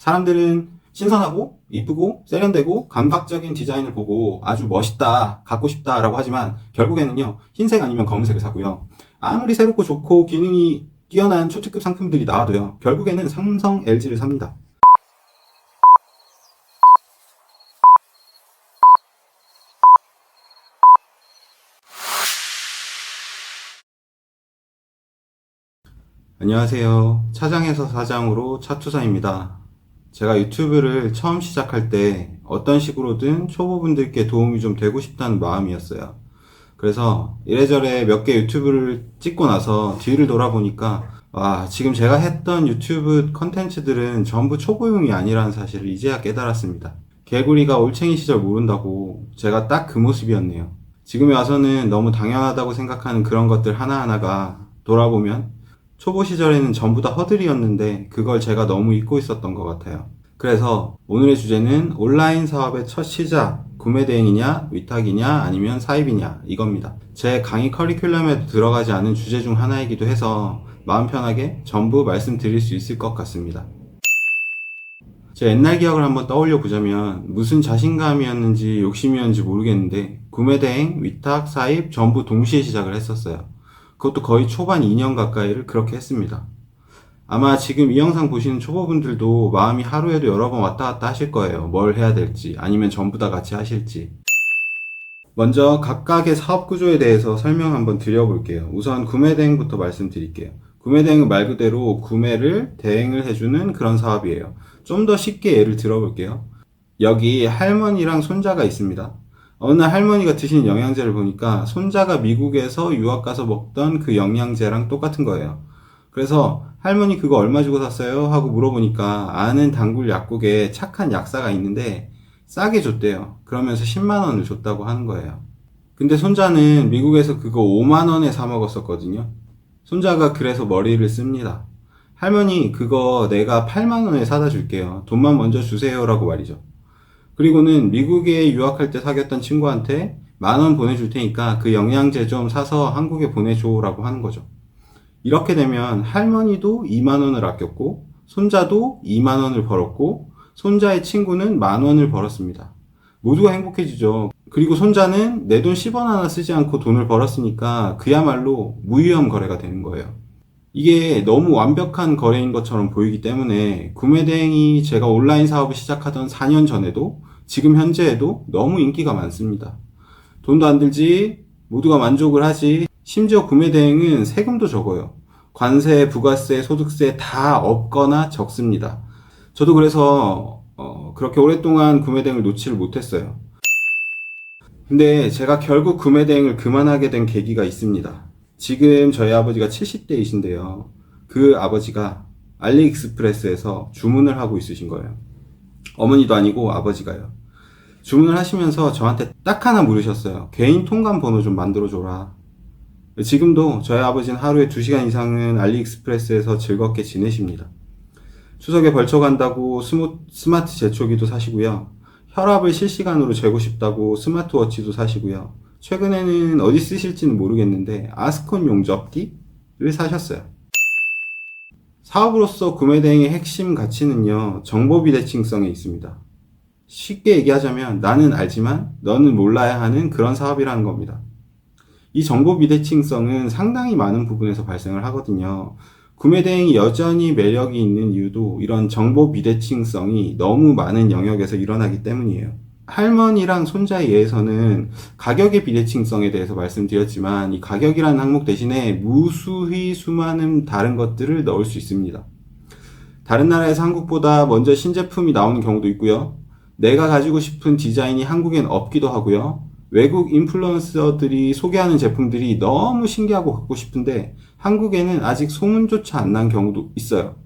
사람들은 신선하고 이쁘고 세련되고 감각적인 디자인을 보고 아주 멋있다, 갖고 싶다 라고 하지만 결국에는요, 흰색 아니면 검은색을 사고요. 아무리 새롭고 좋고 기능이 뛰어난 초특급 상품들이 나와도요, 결국에는 삼성, LG를 삽니다. 안녕하세요. 차장에서 사장으로 차투사입니다. 제가 유튜브를 처음 시작할 때 어떤 식으로든 초보분들께 도움이 좀 되고 싶다는 마음이었어요. 그래서 이래저래 몇 개 유튜브를 찍고 나서 뒤를 돌아보니까 와, 지금 제가 했던 유튜브 컨텐츠들은 전부 초보용이 아니라는 사실을 이제야 깨달았습니다. 개구리가 올챙이 시절 모른다고 제가 딱 그 모습이었네요. 지금에 와서는 너무 당연하다고 생각하는 그런 것들 하나하나가 돌아보면 초보 시절에는 전부 다 허들이었는데 그걸 제가 너무 잊고 있었던 것 같아요. 그래서 오늘의 주제는 온라인 사업의 첫 시작, 구매 대행이냐, 위탁이냐, 아니면 사입이냐 이겁니다. 제 강의 커리큘럼에도 들어가지 않은 주제 중 하나이기도 해서 마음 편하게 전부 말씀드릴 수 있을 것 같습니다. 제 옛날 기억을 한번 떠올려 보자면 무슨 자신감이었는지 욕심이었는지 모르겠는데 구매 대행, 위탁, 사입 전부 동시에 시작을 했었어요. 그것도 거의 초반 2년 가까이를 그렇게 했습니다. 아마 지금 이 영상 보시는 초보분들도 마음이 하루에도 여러 번 왔다 갔다 하실 거예요. 뭘 해야 될지, 아니면 전부 다 같이 하실지. 먼저 각각의 사업 구조에 대해서 설명 한번 드려볼게요. 우선 구매 대행부터 말씀드릴게요. 구매 대행은 말 그대로 구매를 대행을 해주는 그런 사업이에요. 좀 더 쉽게 예를 들어볼게요. 여기 할머니랑 손자가 있습니다. 어느 날 할머니가 드시는 영양제를 보니까 손자가 미국에서 유학 가서 먹던 그 영양제랑 똑같은 거예요. 그래서 할머니 그거 얼마 주고 샀어요? 하고 물어보니까 아는 단골 약국에 착한 약사가 있는데 싸게 줬대요. 그러면서 10만 원을 줬다고 하는 거예요. 근데 손자는 미국에서 그거 5만 원에 사 먹었었거든요. 손자가 그래서 머리를 씁니다. 할머니 그거 내가 8만 원에 사다 줄게요. 돈만 먼저 주세요 라고 말이죠. 그리고는 미국에 유학할 때 사귀었던 친구한테 10,000원 보내줄 테니까 그 영양제 좀 사서 한국에 보내줘 라고 하는 거죠. 이렇게 되면 할머니도 2만 원을 아꼈고 손자도 2만 원을 벌었고 손자의 친구는 10,000원을 벌었습니다. 모두가 행복해지죠. 그리고 손자는 내 돈 10원 하나 쓰지 않고 돈을 벌었으니까 그야말로 무위험 거래가 되는 거예요. 이게 너무 완벽한 거래인 것처럼 보이기 때문에 구매 대행이 제가 온라인 사업을 시작하던 4년 전에도 지금 현재에도 너무 인기가 많습니다. 돈도 안 들지, 모두가 만족을 하지, 심지어 구매 대행은 세금도 적어요. 관세, 부가세, 소득세 다 없거나 적습니다. 저도 그래서 그렇게 오랫동안 구매 대행을 놓지를 못했어요. 근데 제가 결국 구매 대행을 그만하게 된 계기가 있습니다. 지금 저희 아버지가 70대이신데요. 그 아버지가 알리익스프레스에서 주문을 하고 있으신 거예요. 어머니도 아니고 아버지가요. 주문을 하시면서 저한테 딱 하나 물으셨어요. 개인 통관 번호 좀 만들어줘라. 지금도 저희 아버지는 하루에 2시간 이상은 알리익스프레스에서 즐겁게 지내십니다. 추석에 벌초 간다고 스마트 제초기도 사시고요. 혈압을 실시간으로 재고 싶다고 스마트워치도 사시고요. 최근에는 어디 쓰실지는 모르겠는데 아스콘 용접기를 사셨어요. 사업으로서 구매 대행의 핵심 가치는요, 정보 비대칭성에 있습니다. 쉽게 얘기하자면 나는 알지만 너는 몰라야 하는 그런 사업이라는 겁니다. 이 정보 비대칭성은 상당히 많은 부분에서 발생을 하거든요. 구매 대행이 여전히 매력이 있는 이유도 이런 정보 비대칭성이 너무 많은 영역에서 일어나기 때문이에요. 할머니랑 손자에 의해서는 가격의 비대칭성에 대해서 말씀드렸지만 이 가격이라는 항목 대신에 무수히 수많은 다른 것들을 넣을 수 있습니다. 다른 나라에서 한국보다 먼저 신제품이 나오는 경우도 있고요. 내가 가지고 싶은 디자인이 한국엔 없기도 하고요. 외국 인플루언서들이 소개하는 제품들이 너무 신기하고 갖고 싶은데 한국에는 아직 소문조차 안 난 경우도 있어요.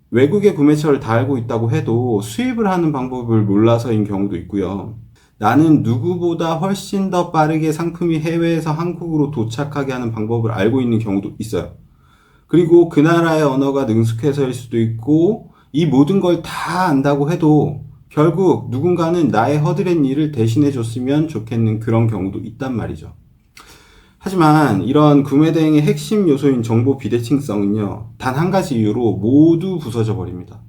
외국의 구매처를 다 알고 있다고 해도 수입을 하는 방법을 몰라서인 경우도 있고요. 나는 누구보다 훨씬 더 빠르게 상품이 해외에서 한국으로 도착하게 하는 방법을 알고 있는 경우도 있어요. 그리고 그 나라의 언어가 능숙해서일 수도 있고 이 모든 걸 다 안다고 해도 결국 누군가는 나의 허드렛 일을 대신해 줬으면 좋겠는 그런 경우도 있단 말이죠. 하지만 이런 구매 대행의 핵심 요소인 정보 비대칭성은요, 단 한 가지 이유로 모두 부서져 버립니다.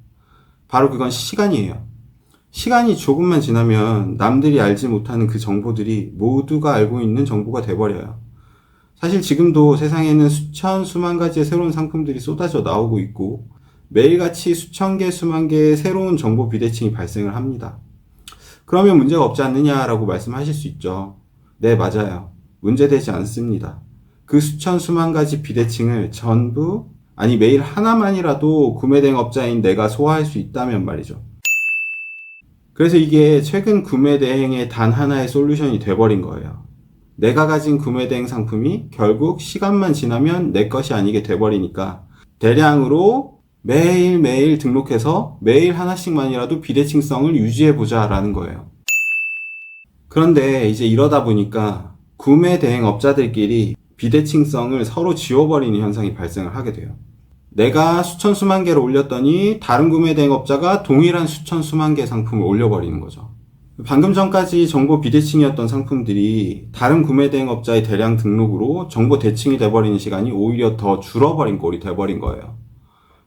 바로 그건 시간이에요. 시간이 조금만 지나면 남들이 알지 못하는 그 정보들이 모두가 알고 있는 정보가 돼버려요. 사실 지금도 세상에는 수천, 수만 가지의 새로운 상품들이 쏟아져 나오고 있고 매일같이 수천 개, 수만 개의 새로운 정보 비대칭이 발생을 합니다. 그러면 문제가 없지 않느냐라고 말씀하실 수 있죠. 네, 맞아요. 문제되지 않습니다. 그 수천, 수만 가지 비대칭을 전부, 아니 매일 하나만이라도 구매대행 업자인 내가 소화할 수 있다면 말이죠. 그래서 이게 최근 구매대행의 단 하나의 솔루션이 돼버린 거예요. 내가 가진 구매대행 상품이 결국 시간만 지나면 내 것이 아니게 돼버리니까 대량으로 매일매일 등록해서 매일 하나씩만이라도 비대칭성을 유지해보자 라는 거예요. 그런데 이제 이러다 보니까 구매대행 업자들끼리 비대칭성을 서로 지워버리는 현상이 발생을 하게 돼요. 내가 수천 수만 개를 올렸더니 다른 구매대행 업자가 동일한 수천 수만 개 상품을 올려버리는 거죠. 방금 전까지 정보 비대칭이었던 상품들이 다른 구매대행 업자의 대량 등록으로 정보 대칭이 돼버리는 시간이 오히려 더 줄어버린 꼴이 돼버린 거예요.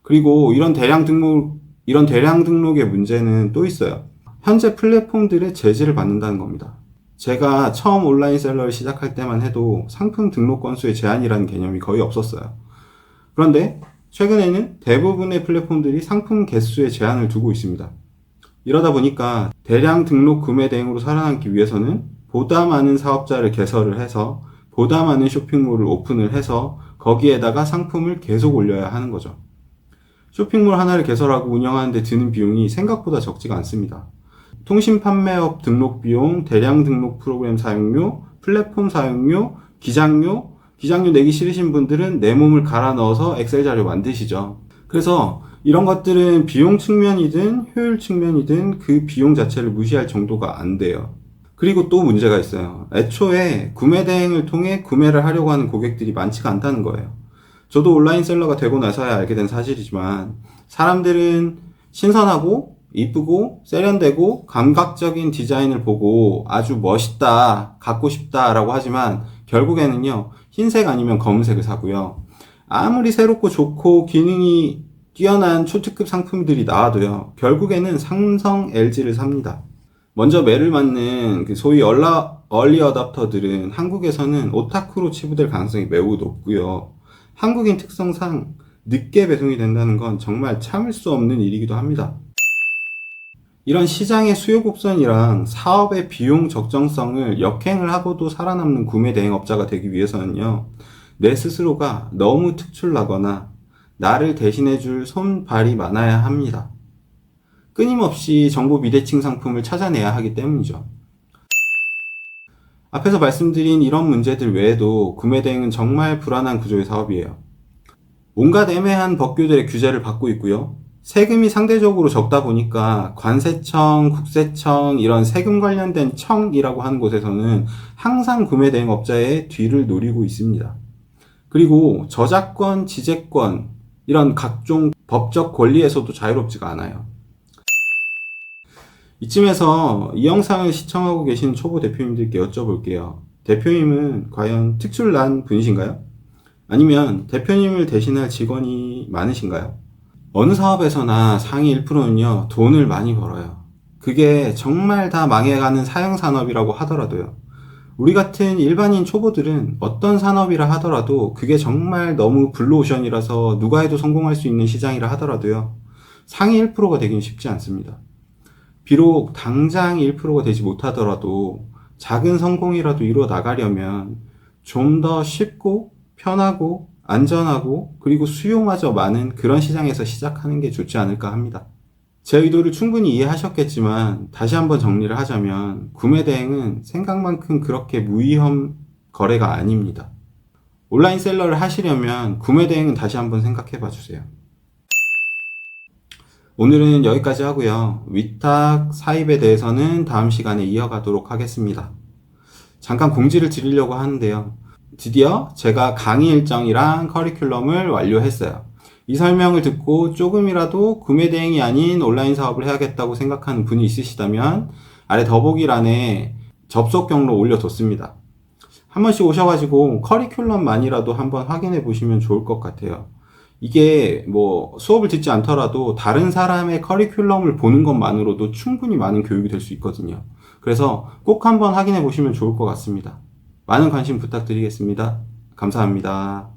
그리고 이런 대량 등록의 문제는 또 있어요. 현재 플랫폼들의 제지를 받는다는 겁니다. 제가 처음 온라인 셀러를 시작할 때만 해도 상품 등록 건수의 제한이라는 개념이 거의 없었어요. 그런데 최근에는 대부분의 플랫폼들이 상품 개수에 제한을 두고 있습니다. 이러다 보니까 대량 등록 구매 대행으로 살아남기 위해서는 보다 많은 사업자를 개설을 해서 보다 많은 쇼핑몰을 오픈을 해서 거기에다가 상품을 계속 올려야 하는 거죠. 쇼핑몰 하나를 개설하고 운영하는데 드는 비용이 생각보다 적지가 않습니다. 통신 판매업 등록 비용, 대량 등록 프로그램 사용료, 플랫폼 사용료, 기장료 내기 싫으신 분들은 내 몸을 갈아 넣어서 엑셀 자료 만드시죠. 그래서 이런 것들은 비용 측면이든 효율 측면이든 그 비용 자체를 무시할 정도가 안 돼요. 그리고 또 문제가 있어요. 애초에 구매 대행을 통해 구매를 하려고 하는 고객들이 많지가 않다는 거예요. 저도 온라인 셀러가 되고 나서야 알게 된 사실이지만 사람들은 신선하고 이쁘고 세련되고 감각적인 디자인을 보고 아주 멋있다, 갖고 싶다 라고 하지만 결국에는요, 흰색 아니면 검은색을 사고요. 아무리 새롭고 좋고 기능이 뛰어난 초특급 상품들이 나와도요, 결국에는 삼성, LG를 삽니다. 먼저 매를 맞는 그 소위 얼리 어답터들은 한국에서는 오타쿠로 치부될 가능성이 매우 높고요. 한국인 특성상 늦게 배송이 된다는 건 정말 참을 수 없는 일이기도 합니다. 이런 시장의 수요 곡선이랑 사업의 비용 적정성을 역행을 하고도 살아남는 구매 대행업자가 되기 위해서는요, 내 스스로가 너무 특출나거나 나를 대신해줄 손발이 많아야 합니다. 끊임없이 정보 비대칭 상품을 찾아내야 하기 때문이죠. 앞에서 말씀드린 이런 문제들 외에도 구매 대행은 정말 불안한 구조의 사업이에요. 온갖 애매한 법규들의 규제를 받고 있고요. 세금이 상대적으로 적다 보니까 관세청, 국세청 이런 세금 관련된 청이라고 하는 곳에서는 항상 구매 대행 업자의 뒤를 노리고 있습니다. 그리고 저작권, 지재권 이런 각종 법적 권리에서도 자유롭지가 않아요. 이쯤에서 이 영상을 시청하고 계신 초보 대표님들께 여쭤볼게요. 대표님은 과연 특출난 분이신가요? 아니면 대표님을 대신할 직원이 많으신가요? 어느 사업에서나 상위 1%는요, 돈을 많이 벌어요. 그게 정말 다 망해가는 사형산업이라고 하더라도요. 우리 같은 일반인 초보들은 어떤 산업이라 하더라도 그게 정말 너무 블루오션이라서 누가 해도 성공할 수 있는 시장이라 하더라도요. 상위 1%가 되긴 쉽지 않습니다. 비록 당장 1%가 되지 못하더라도 작은 성공이라도 이루어 나가려면 좀 더 쉽고 편하고 안전하고 그리고 수요마저 많은 그런 시장에서 시작하는 게 좋지 않을까 합니다. 제 의도를 충분히 이해하셨겠지만 다시 한번 정리를 하자면 구매 대행은 생각만큼 그렇게 무위험 거래가 아닙니다. 온라인 셀러를 하시려면 구매 대행은 다시 한번 생각해 봐 주세요. 오늘은 여기까지 하고요. 위탁 사입에 대해서는 다음 시간에 이어가도록 하겠습니다. 잠깐 공지를 드리려고 하는데요. 드디어 제가 강의 일정이랑 커리큘럼을 완료했어요. 이 설명을 듣고 조금이라도 구매 대행이 아닌 온라인 사업을 해야겠다고 생각하는 분이 있으시다면 아래 더보기란에 접속 경로 올려뒀습니다. 한 번씩 오셔가지고 커리큘럼만이라도 한번 확인해 보시면 좋을 것 같아요. 이게 뭐 수업을 듣지 않더라도 다른 사람의 커리큘럼을 보는 것만으로도 충분히 많은 교육이 될 수 있거든요. 그래서 꼭 한번 확인해 보시면 좋을 것 같습니다. 많은 관심 부탁드리겠습니다. 감사합니다.